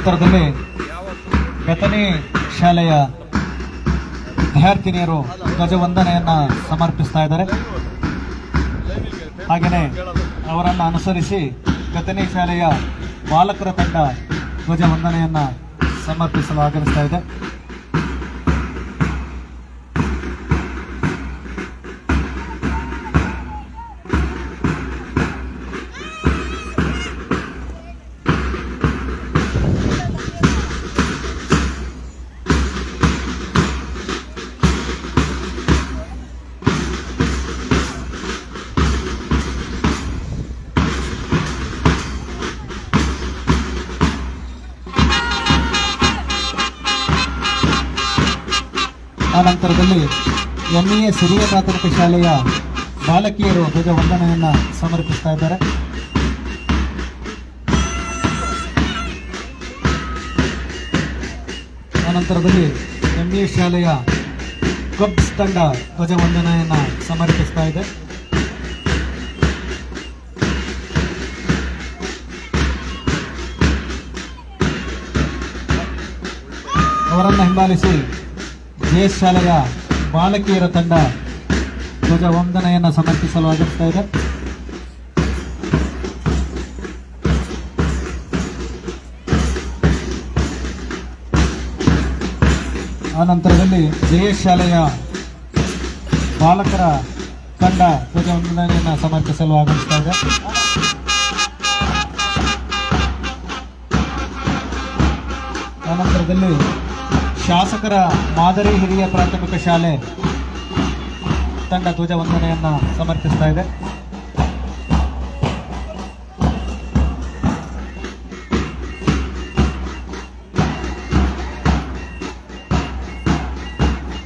ನಂತರದಲ್ಲಿ ಗತನಿ ಶಾಲೆಯ ವಿದ್ಯಾರ್ಥಿನಿಯರು ಧ್ವಜವಂದನೆಯನ್ನ ಸಮರ್ಪಿಸ್ತಾ ಇದ್ದಾರೆ. ಹಾಗೆಯೇ ಅವರನ್ನು ಅನುಸರಿಸಿ ಗತನಿ ಶಾಲೆಯ ಬಾಲಕರ ತಂಡ ಧ್ವಜವಂದನೆಯನ್ನ ಸಮರ್ಪಿಸಲು ಆಗಮಿಸ್ತಾ ಇದೆ. ಆನಂತರದಲ್ಲಿ ಎಂಇಎಸ್ ಹಿರಿಯ ಪ್ರಾಥಮಿಕ ಶಾಲೆಯ ಬಾಲಕಿಯರು ಧ್ವಜವಂದನೆಯನ್ನು ಸಮರ್ಪಿಸ್ತಾ ಇದ್ದಾರೆ. ಆನಂತರದಲ್ಲಿ ಎಂಇಎಸ್ ಶಾಲೆಯ ಕಬ್ಸ್ ತಂಡ ಧ್ವಜವಂದನೆಯನ್ನು ಸಮರ್ಪಿಸ್ತಾ ಇದೆ. ಅವರನ್ನು ಹಿಂಬಾಲಿಸಿ ಜೆಎಸ್ ಶಾಲೆಯ ಬಾಲಕಿಯರ ತಂಡ ಧ್ವಜವಂದನೆಯನ್ನು ಸಮರ್ಪಿಸಲು ಆಗಮಿಸ್ತಾ ಇದೆ. ಆನಂತರದಲ್ಲಿ ಜೆಎಸ್ ಶಾಲೆಯ ಬಾಲಕರ ತಂಡ ಧ್ವಜವಂದನೆಯನ್ನು ಸಮರ್ಪಿಸಲು ಆಗಮಿಸ್ತಾ ಇದೆ. ಆನಂತರದಲ್ಲಿ ಶಾಸಕರ ಮಾದರಿ ಹಿರಿಯ ಪ್ರಾಥಮಿಕ ಶಾಲೆ ತಂಡ ಧ್ವಜವಂದನೆಯನ್ನು ಸಮರ್ಪಿಸ್ತಾ ಇದೆ.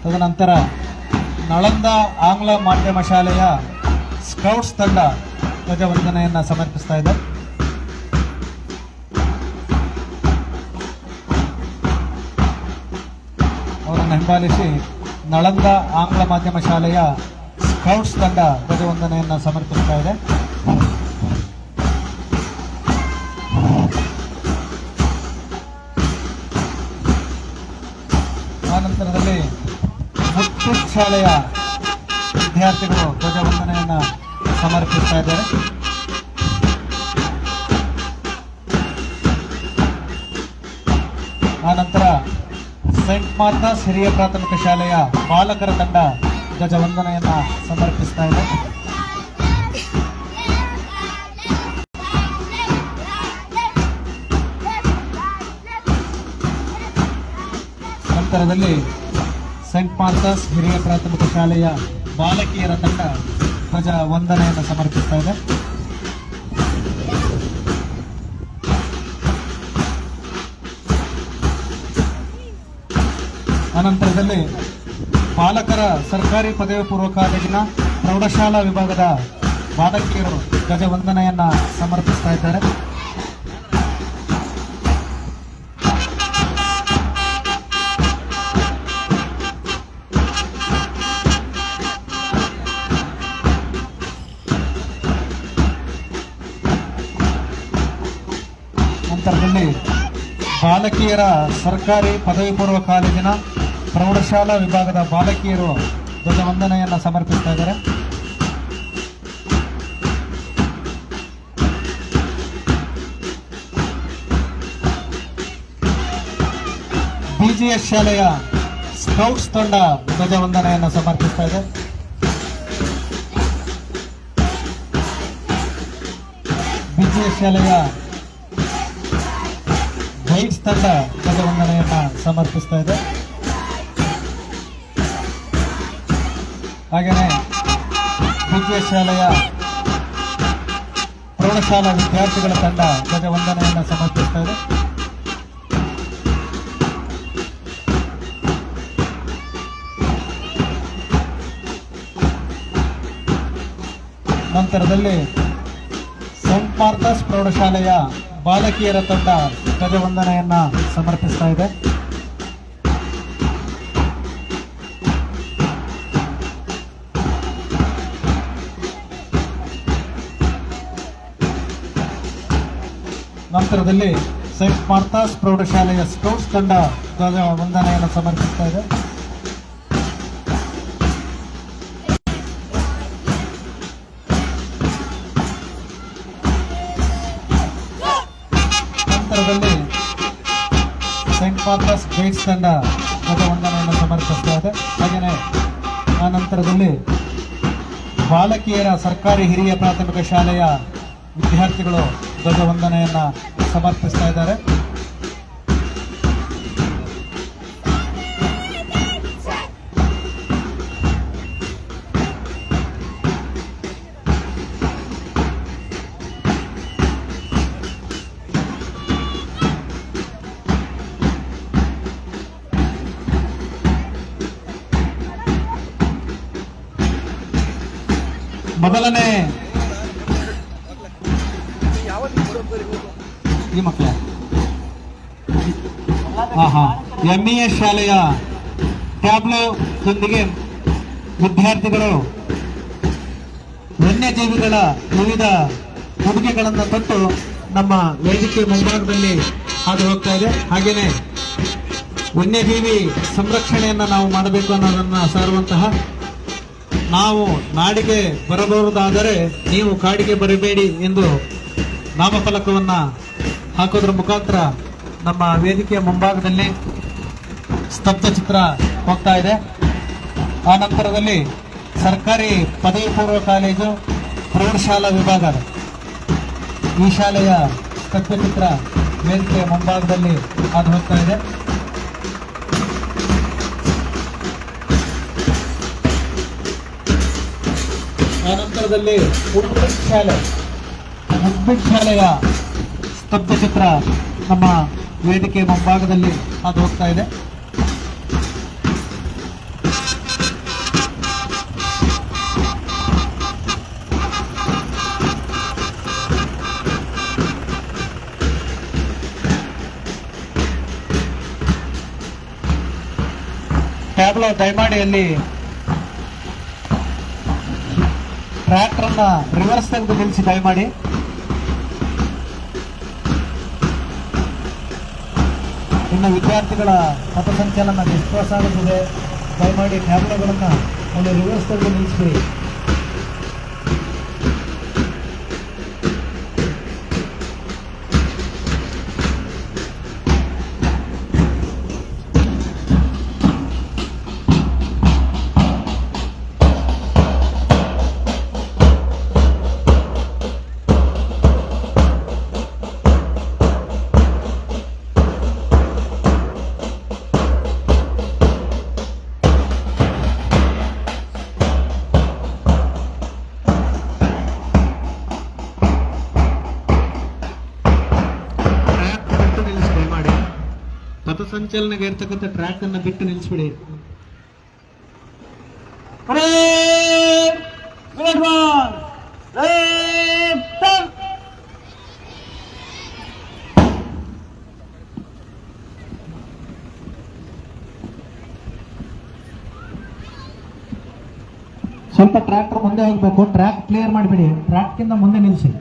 ತದನಂತರ ನಳಂದ ಆಂಗ್ಲ ಮಾಧ್ಯಮ ಶಾಲೆಯ ಸ್ಕೌಟ್ಸ್ ತಂಡ ಧ್ವಜವಂದನೆಯನ್ನು ಸಮರ್ಪಿಸ್ತಾ ಇದೆ. ಅವರನ್ನು ಹಿಂಬಾಲಿಸಿ ನಳಂದ ಆಂಗ್ಲ ಮಾಧ್ಯಮ ಶಾಲೆಯ ಸ್ಕೌಟ್ಸ್ ತಂಡ ಧ್ವಜವಂದನೆಯನ್ನು ಸಮರ್ಪಿಸ್ತಾ ಇದೆ. ಆನಂತರದಲ್ಲಿ ಮುತ್ತೂಟ್ ಶಾಲೆಯ ವಿದ್ಯಾರ್ಥಿಗಳು ಧ್ವಜವಂದನೆಯನ್ನು ಸಮರ್ಪಿಸ್ತಾ ಇದ್ದಾರೆ. ಆನಂತರ ಸೈಂಟ್ ಮಾರ್ತಾಸ್ ಹಿರಿಯ ಪ್ರಾಥಮಿಕ ಶಾಲೆಯ ಬಾಲಕರ ತಂಡ ಧ್ವಜವಂದನೆಯನ್ನು ಸಮರ್ಪಿಸ್ತಾ ಇದೆ. ನಂತರದಲ್ಲಿ ಸೈಂಟ್ ಮಾರ್ತಾಸ್ ಹಿರಿಯ ಪ್ರಾಥಮಿಕ ಶಾಲೆಯ ಬಾಲಕಿಯರ ತಂಡ ಧ್ವಜವಂದನೆಯನ್ನು ಸಮರ್ಪಿಸ್ತಾ ಇದೆ. ಅನಂತರದಲ್ಲಿ ಬಾಲಕರ ಸರ್ಕಾರಿ ಪದವಿ ಪೂರ್ವ ಕಾಲೇಜಿನ ಪ್ರೌಢಶಾಲಾ ವಿಭಾಗದ ಬಾಲಕಿಯರು ಧ್ವಜವಂದನೆಯನ್ನು ಸಮರ್ಪಿಸ್ತಾ ಇದ್ದಾರೆ. ನಂತರದಲ್ಲಿ ಬಾಲಕಿಯರ ಸರ್ಕಾರಿ ಪದವಿ ಪೂರ್ವ ಕಾಲೇಜಿನ ಪ್ರೌಢಶಾಲಾ ವಿಭಾಗದ ಬಾಲಕಿಯರು ಧ್ವಜವಂದನೆಯನ್ನು ಸಮರ್ಪಿಸ್ತಾ ಇದ್ದಾರೆ. ಬಿಜಿಎಸ್ ಶಾಲೆಯ ಸ್ಕೌಟ್ಸ್ ತಂಡ ಧ್ವಜವಂದನೆಯನ್ನು ಸಮರ್ಪಿಸ್ತಾ ಇದೆ. ಬಿಜಿಎಸ್ ಶಾಲೆಯ ಗೈಡ್ಸ್ ತಂಡ ಧ್ವಜವಂದನೆಯನ್ನು ಸಮರ್ಪಿಸ್ತಾ ಇದೆ. ಹಾಗೆಯೇ ಬಿಜಿಎಸ್ ಶಾಲೆಯ ಪ್ರೌಢಶಾಲಾ ವಿದ್ಯಾರ್ಥಿಗಳ ತಂಡ ಧ್ವಜವಂದನೆಯನ್ನು ಸಮರ್ಪಿಸ್ತಾ ಇದೆ. ನಂತರದಲ್ಲಿ ಸೈಂಟ್ ಮಾರ್ತಾಸ್ ಪ್ರೌಢಶಾಲೆಯ ಬಾಲಕಿಯರ ತಂಡ ಧ್ವಜವಂದನೆಯನ್ನು ಸಮರ್ಪಿಸ್ತಾ ಇದೆ. ನಂತರದಲ್ಲಿ ಸೈಂಟ್ ಮಾರ್ತಾಸ್ ಪ್ರೌಢಶಾಲೆಯ ಸ್ಕೌಟ್ಸ್ ತಂಡ ಧ್ವಜ ವಂದನೆಯನ್ನು ಸಮರ್ಪಿಸ್ತಾ ಇದೆ. ನಂತರದಲ್ಲಿ ಸೈಂಟ್ ಮಾರ್ತಾಸ್ ಗೈಡ್ಸ್ ತಂಡ ಧ್ವಜ ವಂದನೆಯನ್ನು ಸಮರ್ಪಿಸ್ತಾ ಇದೆ. ಹಾಗೆಯೇ ಆ ನಂತರದಲ್ಲಿ ಬಾಲಕಿಯರ ಸರ್ಕಾರಿ ಹಿರಿಯ ಪ್ರಾಥಮಿಕ ಶಾಲೆಯ ವಿದ್ಯಾರ್ಥಿಗಳು ಧ್ವಜವಂದನೆಯನ್ನ ಸಮರ್ಪಿಸ್ತಾ ಇದ್ದಾರೆ. ಮೊದಲನೇ ಈ ಮಕ್ಕಳ ಎಂಇಎಸ್ ಶಾಲೆಯ ಟ್ಯಾಬ್ಲೋದೊಂದಿಗೆ ವಿದ್ಯಾರ್ಥಿಗಳು ವನ್ಯಜೀವಿಗಳ ವಿವಿಧ ಉಡುಗೆಗಳನ್ನು ತಂದು ನಮ್ಮ ವೇದಿಕೆ ಮುಂಭಾಗದಲ್ಲಿ ಹಾದು ಹೋಗ್ತಾ ಇದೆ. ಹಾಗೆಯೇ ವನ್ಯಜೀವಿ ಸಂರಕ್ಷಣೆಯನ್ನು ನಾವು ಮಾಡಬೇಕು ಅನ್ನೋದನ್ನು ಸಾರುವಂತಹ, ನಾವು ನಾಡಿಗೆ ಬರಬಹುದಾದರೆ ನೀವು ಕಾಡಿಗೆ ಬರಬೇಡಿ ಎಂದು ನಾಮಫಲಕವನ್ನ ಹಾಕೋದ್ರ ಮುಖಾಂತರ ನಮ್ಮ ವೇದಿಕೆಯ ಮುಂಭಾಗದಲ್ಲಿ ಸ್ತಬ್ಧ ಚಿತ್ರ ಹೋಗ್ತಾ ಇದೆ. ಆ ನಂತರದಲ್ಲಿ ಸರ್ಕಾರಿ ಪದವಿ ಪೂರ್ವ ಕಾಲೇಜು ಪ್ರೌಢಶಾಲಾ ವಿಭಾಗದ ಈ ಶಾಲೆಯ ಸ್ತಬ್ಧ ಚಿತ್ರ ವೇದಿಕೆಯ ಮುಂಭಾಗದಲ್ಲಿ ಹಾದು ಹೋಗ್ತಾ ಇದೆ. ಆ ನಂತರದಲ್ಲಿ ಉಡ್ಬಿಟ್ ಶಾಲೆಯ ಸ್ತಬ್ಧ ಚಿತ್ರ ನಮ್ಮ ವೇದಿಕೆ ಮುಂಭಾಗದಲ್ಲಿ ಅದು ಹೋಗ್ತಾ ಇದೆ. ಟ್ಯಾಬ್ಲೋ ದಯಮಾಡಿಯಲ್ಲಿ ಟ್ರ್ಯಾಕ್ಟರ್ ಅನ್ನ ರಿವರ್ಸ್ ತೆಗೆದು ನಿಲ್ಲಿಸಿ ದಯಮಾಡಿ. ಇನ್ನು ವಿದ್ಯಾರ್ಥಿಗಳ ಪಥಸಂಚಲನ ವಿಶ್ವಾಸ ಆಗುತ್ತದೆ. ದಯಮಾಡಿ ಟ್ಯಾಬ್ಲೋಗಳನ್ನ ಅಲ್ಲಿ ರಿವರ್ಸ್ ತೆಗೆದು ನಿಲ್ಲಿಸ್ಬಿಡಿ. ಪಥಸಂಚಲನೆಗೆ ಇರ್ತಕ್ಕಂಥ ಟ್ರ್ಯಾಕ್ ಅನ್ನ ಬಿಟ್ಟು ನಿಲ್ಲಿಸ್ಬಿಡಿ. ಸ್ವಲ್ಪ ಟ್ರ್ಯಾಕ್ಟರ್ ಮುಂದೆ ಹೋಗ್ಬೇಕು. ಟ್ರ್ಯಾಕ್ ಕ್ಲಿಯರ್ ಮಾಡಿಬಿಡಿ. ಟ್ರ್ಯಾಕ್ ಕಿಂತ ಮುಂದೆ ನಿಲ್ಲಿಸಿ.